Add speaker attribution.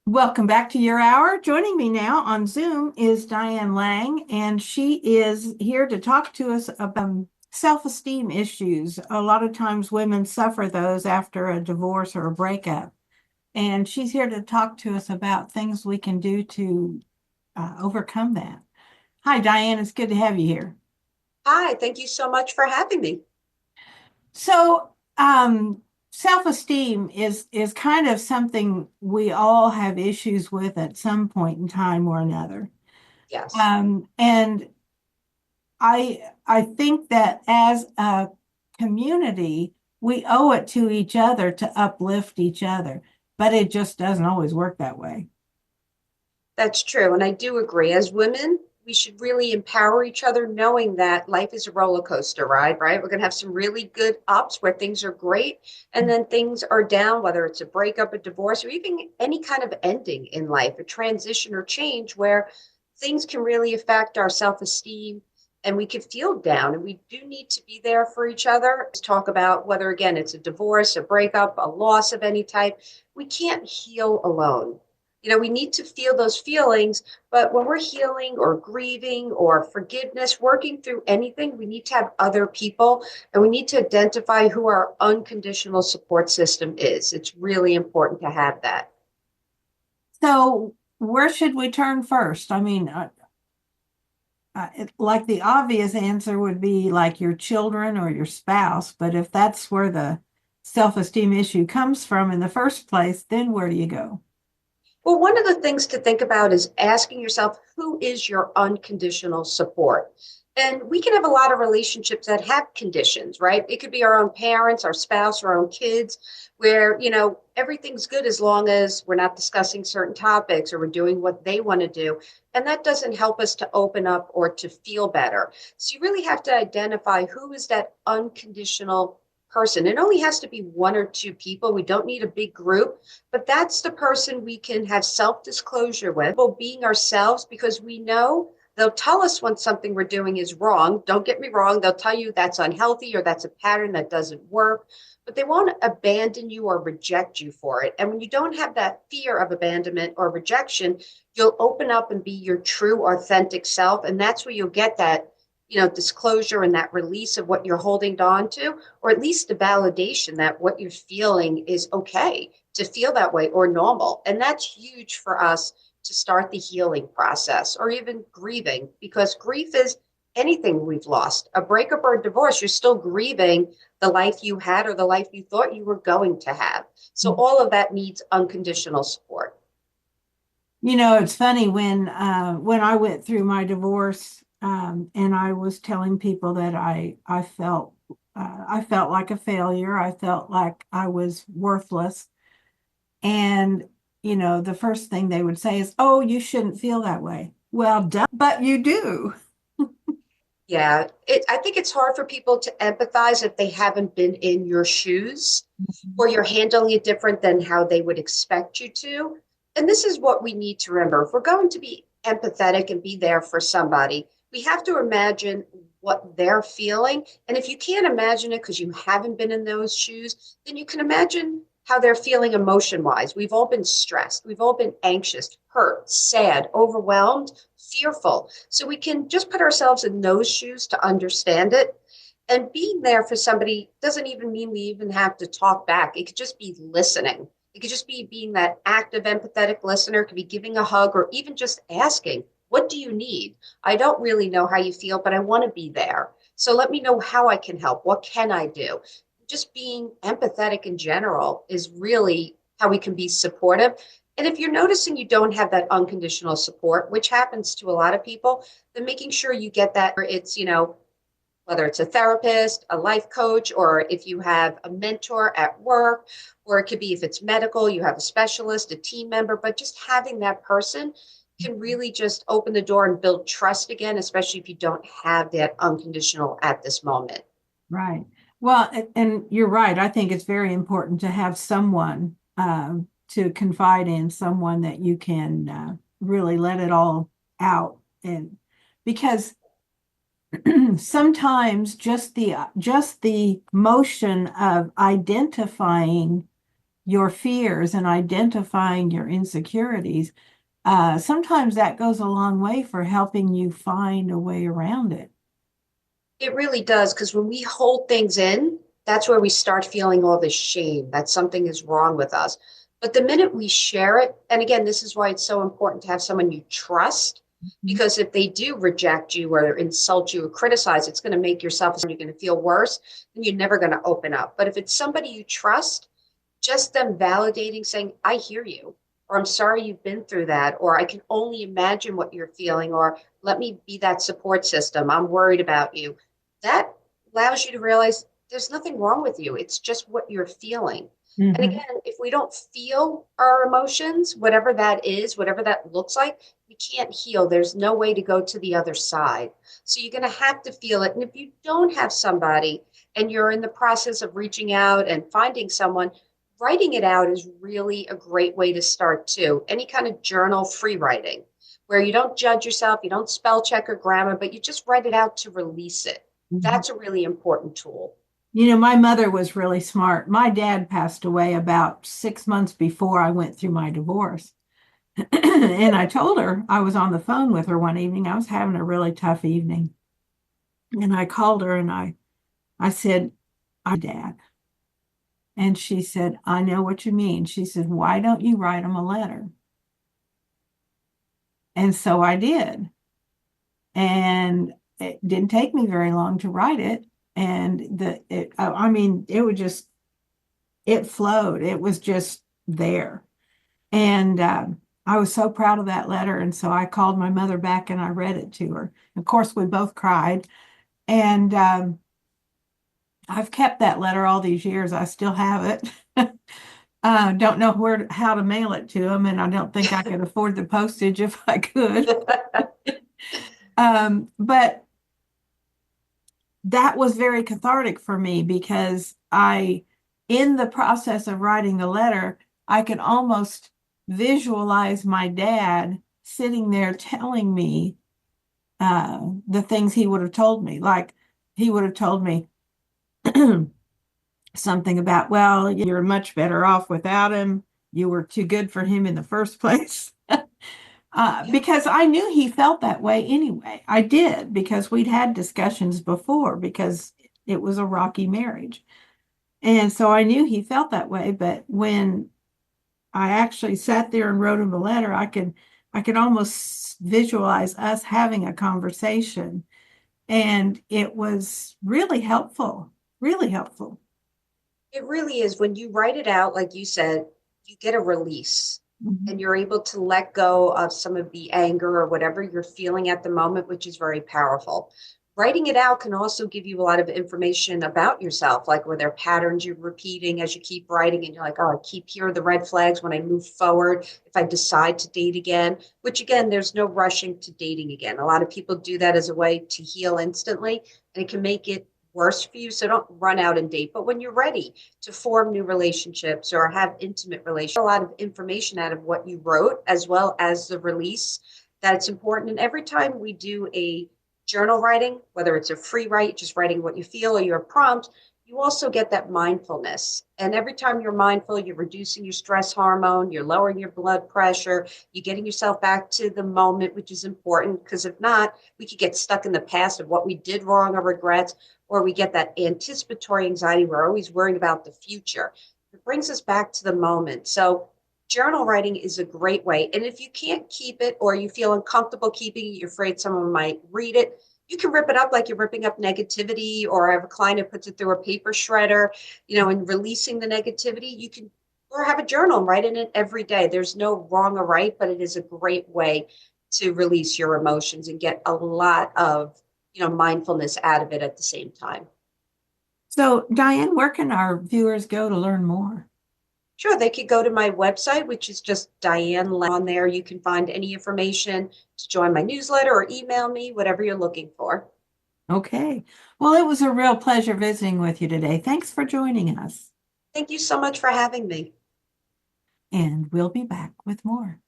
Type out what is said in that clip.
Speaker 1: Welcome back to your hour. Joining me now on Zoom is Diane Lang, and she is here to talk to us about self-esteem issues. A lot of times women suffer those after a divorce or a breakup, and she's here to talk to us about things we can do to overcome that. Hi, Diane. It's good to have you here.
Speaker 2: Hi, thank you so much for having me.
Speaker 1: So, self-esteem is kind of something we all have issues with at some point in time or another.
Speaker 2: Yes,
Speaker 1: And I think that as a community, we owe it to each other to uplift each other, but it just doesn't always work that way.
Speaker 2: that's true. And I do agree. As women, we should really empower each other, knowing that life is a roller coaster ride, right? We're going to have some really good ups where things are great, and then things are down, whether it's a breakup, a divorce, or even any kind of ending in life, a transition or change where things can really affect our self esteem and we can feel down. And we do need to be there for each other. Let's talk about whether, again, it's a divorce, a breakup, a loss of any type. We can't heal alone. We need to feel those feelings, but when we're healing or grieving or forgiveness, working through anything, we need to have other people and we need to identify who our unconditional support system is. It's really important to have that.
Speaker 1: So, where should we turn first? Like the obvious answer would be like your children or your spouse, but if that's where the self-esteem issue comes from in the first place, then where do you go?
Speaker 2: Well, one of the things to think about is asking yourself, who is your unconditional support? And we can have a lot of relationships that have conditions, right? It could be our own parents, our spouse, our own kids, where, everything's good as long as we're not discussing certain topics or we're doing what they want to do. And that doesn't help us to open up or to feel better. So you really have to identify who is that unconditional person. It only has to be one or two people. We don't need a big group, but that's the person we can have self disclosure with, well, being ourselves, because we know they'll tell us when something we're doing is wrong. Don't get me wrong. They'll tell you that's unhealthy or that's a pattern that doesn't work, but they won't abandon you or reject you for it. And when you don't have that fear of abandonment or rejection, you'll open up and be your true, authentic self. And that's where you'll get that, disclosure and that release of what you're holding on to, or at least the validation that what you're feeling is okay to feel that way or normal. And that's huge for us to start the healing process or even grieving, because grief is anything we've lost. A breakup or a divorce, you're still grieving the life you had or the life you thought you were going to have. So all of that needs unconditional support.
Speaker 1: It's funny when I went through my divorce, and I was telling people that I felt like a failure. I felt like I was worthless. And the first thing they would say is, "Oh, you shouldn't feel that way." Well, duh, but you do.
Speaker 2: Yeah, I think it's hard for people to empathize if they haven't been in your shoes or you're handling it different than how they would expect you to. And this is what we need to remember. If we're going to be empathetic and be there for somebody, we have to imagine what they're feeling. And if you can't imagine it because you haven't been in those shoes, then you can imagine how they're feeling emotion wise. We've all been stressed, we've all been anxious, hurt, sad, overwhelmed, fearful. So we can just put ourselves in those shoes to understand it. And being there for somebody doesn't even mean we even have to talk back. It could just be listening. It could just be being that active, empathetic listener. It could be giving a hug or even just asking, what do you need? I don't really know how you feel, but I want to be there. So let me know how I can help. What can I do? Just being empathetic in general is really how we can be supportive. And if you're noticing you don't have that unconditional support, which happens to a lot of people, then making sure you get that. It's, whether it's a therapist, a life coach, or if you have a mentor at work, or it could be if it's medical, you have a specialist, a team member, but just having that person can really just open the door and build trust again, especially if you don't have that unconditional at this moment.
Speaker 1: Right. Well, and you're right. I think it's very important to have someone to confide in, someone that you can really let it all out, and because sometimes just the motion of identifying your fears and identifying your insecurities, sometimes that goes a long way for helping you find a way around it.
Speaker 2: It really does, because when we hold things in, that's where we start feeling all this shame that something is wrong with us. But the minute we share it, and again, this is why it's so important to have someone you trust, because if they do reject you or insult you or criticize, it's going to make yourself, you're going to feel worse, and you're never going to open up. But if it's somebody you trust, just them validating, saying, I hear you, or I'm sorry you've been through that, or I can only imagine what you're feeling, or let me be that support system. I'm worried about you. That allows you to realize there's nothing wrong with you. It's just what you're feeling. And
Speaker 1: Mm-hmm.
Speaker 2: again, if we don't feel our emotions, whatever that is, whatever that looks like, we can't heal. There's no way to go to the other side. So you're going to have to feel it. And if you don't have somebody and you're in the process of reaching out and finding someone, writing it out is really a great way to start too. Any kind of journal, free writing, where you don't judge yourself, you don't spell check or grammar, but you just write it out to release it. That's a really important tool.
Speaker 1: You know, my mother was really smart. My dad passed away about 6 months before I went through my divorce. And I told her, I was on the phone with her one evening. I was having a really tough evening. And I called her and I said, I'm dad. And she said, I know what you mean. She said, why don't you write him a letter? And so I did. And it didn't take me very long to write it. And I mean, it flowed. It was just there. And I was so proud of that letter. And so I called my mother back and I read it to her. Of course, we both cried. And I've kept that letter all these years. I still have it. Don't know how to mail it to them, and I don't think I could afford the postage if I could. But that was very cathartic for me because in the process of writing the letter, I could almost visualize my dad sitting there telling me the things he would have told me. Like he would have told me something about, well, you're much better off without him. You were too good for him in the first place. Because I knew he felt that way anyway. I did, because we'd had discussions before, because it was a rocky marriage. And so I knew he felt that way. But when I actually sat there and wrote him a letter, I could almost visualize us having a conversation. And it was really helpful, really helpful.
Speaker 2: It really is. When you write it out, like you said, you get a release
Speaker 1: Mhm.
Speaker 2: and you're able to let go of some of the anger or whatever you're feeling at the moment, which is very powerful. Writing it out can also give you a lot of information about yourself, like were there patterns you're repeating as you keep writing and you're like, oh, I keep hearing the red flags when I move forward, if I decide to date again, which again, there's no rushing to dating again. A lot of people do that as a way to heal instantly, and it can make it worse for you. So don't run out and date. But when you're ready to form new relationships or have intimate relationships, a lot of information out of what you wrote, as well as the release, that's important. And every time we do a journal writing, whether it's a free write, just writing what you feel, or your prompt, you also get that mindfulness. And every time you're mindful, you're reducing your stress hormone, you're lowering your blood pressure, you're getting yourself back to the moment, which is important, because if not, we could get stuck in the past of what we did wrong or regrets, or we get that anticipatory anxiety. We're always worried about the future. It brings us back to the moment. So journal writing is a great way. And if you can't keep it, or you feel uncomfortable keeping it, you're afraid someone might read it, you can rip it up like you're ripping up negativity, or I have a client who puts it through a paper shredder, and releasing the negativity. You can, or have a journal and write in it every day. There's no wrong or right, but it is a great way to release your emotions and get a lot of, mindfulness out of it at the same time.
Speaker 1: So, Diane, where can our viewers go to learn more?
Speaker 2: Sure, they could go to my website, which is just Diane Lang. On there, you can find any information to join my newsletter or email me, whatever you're looking for.
Speaker 1: Okay. Well, it was a real pleasure visiting with you today. Thanks for joining us.
Speaker 2: Thank you so much for having me.
Speaker 1: And we'll be back with more.